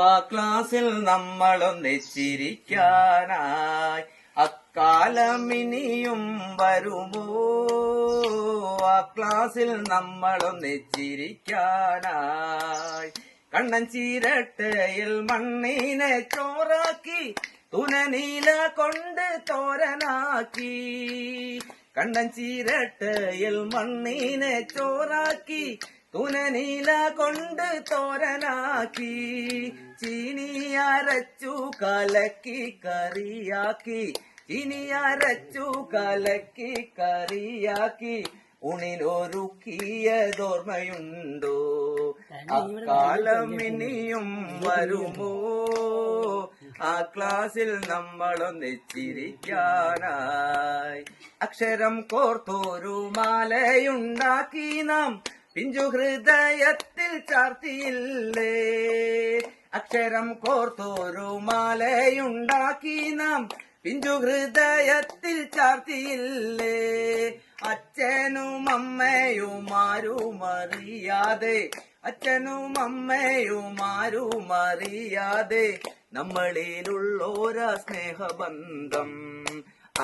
ആ ക്ലാസ്സിൽ നമ്മളൊന്നിച്ചിരിക്കാനായി അക്കാലം ഇനിയും വരുമോ? ആ ക്ലാസ്സിൽ നമ്മളൊന്നിച്ചിരിക്കാനായി കണ്ണൻ ചീരട്ടയിൽ മണ്ണിനെ ചോറാക്കി തുനനീല കൊണ്ട് തോരനാക്കി. കണ്ണൻ ചീരട്ടയിൽ മണ്ണിനെ ചോറാക്കി തുനനീല കൊണ്ട് തോരനാക്കി. ചീനിയരച്ചു കലക്കി കറിയാക്കി, ചീനിയരച്ചു കലക്കി കറിയാക്കി ഉണിലൊരുക്കിയതോർമ്മയുണ്ടോ? അക്കാലം ഇനിയും വരുമോ? ആ ക്ലാസ്സിൽ നമ്മളൊന്നിച്ചിരിക്കാനായി അക്ഷരം കോർത്തൊരു മാലയുണ്ടാക്കി നാം പിഞ്ചു ഹൃദയത്തിൽ ചാർത്തിയില്ലേ? അക്ഷരം കോർത്തൊരു മാലയുണ്ടാക്കി നാം പിഞ്ചു ഹൃദയത്തിൽ ചാർത്തിയില്ലേ? അച്ഛനും അമ്മയും ആരുമറിയാതെ, അച്ഛനും അമ്മയും ആരുമറിയാതെ നമ്മളിലുള്ളോരാ സ്നേഹബന്ധം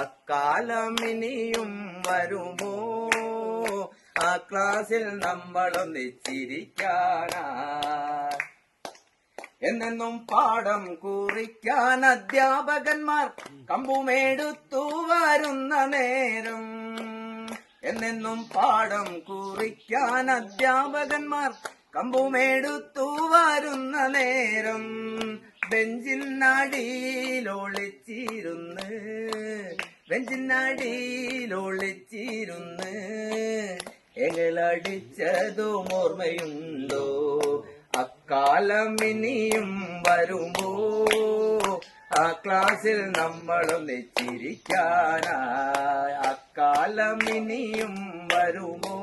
അക്കാലം ഇനിയും വരുമോ? ആ ക്ലാസ്സിൽ നമ്മളൊന്നിച്ചിരിക്കാനായി എന്നെന്നും പാഠം കുറിക്കാൻ അധ്യാപകന്മാർ കമ്പുമെടുത്തു വരുന്ന നേരം, എന്നെന്നും പാഠം കുറിക്കാൻ അധ്യാപകന്മാർ കമ്പുമെടുത്തു വരുന്ന നേരം ബെഞ്ചിനടിയിലൊളിച്ചിരുന്ന്, ബെഞ്ചിനടിയിലൊളിച്ചിരുന്ന് എകളടിച്ചതും ഓർമ്മയുണ്ടോ? അക്കാലം ഇനിയും വരുമോ? ആ ക്ലാസ്സിൽ നമ്മളൊന്നിച്ചിരിക്കാനായി അക്കാലം ഇനിയും വരുമോ?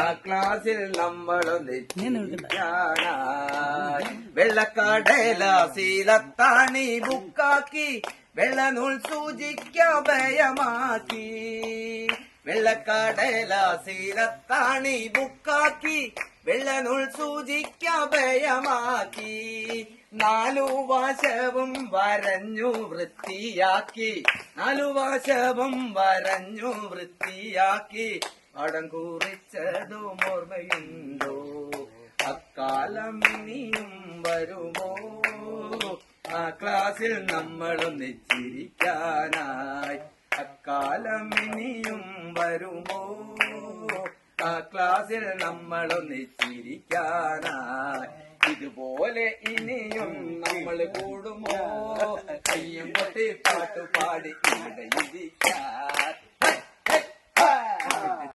ആ ക്ലാസ്സിൽ നമ്മളൊന്നിച്ചിരിക്കാനായി വെള്ളക്കടലാസിലത്താണി ബുക്കാക്കി വെള്ളനൂൽ സൂചിക്കഭയമാക്കി. വെള്ളക്കടലാസിലത്താണി ബുക്കാക്കി വെള്ളനൂൽ സൂചിക്കഭയമാക്കി. നാലു വശവും വരഞ്ഞു വൃത്തിയാക്കി, നാലു വശവും വരഞ്ഞു വൃത്തിയാക്കി അടം കുറിച്ചതും ഓർമ്മയുണ്ടോ? അക്കാലം ഇനിയും വരുമോ? ആ ക്ലാസ്സിൽ നമ്മളൊന്നിച്ചിരിക്കാനായി അക്കാലം ഇനിയും വരുമോ? ആ ക്ലാസ്സിൽ നമ്മളൊന്നിച്ചിരിക്കാനായി ഇതുപോലെ ഇനിയും നമ്മൾ കൂടുമോ? കയ്യും കൊട്ടി പാട്ടുപാടി ഇവിടെ ഇരിക്കാൻ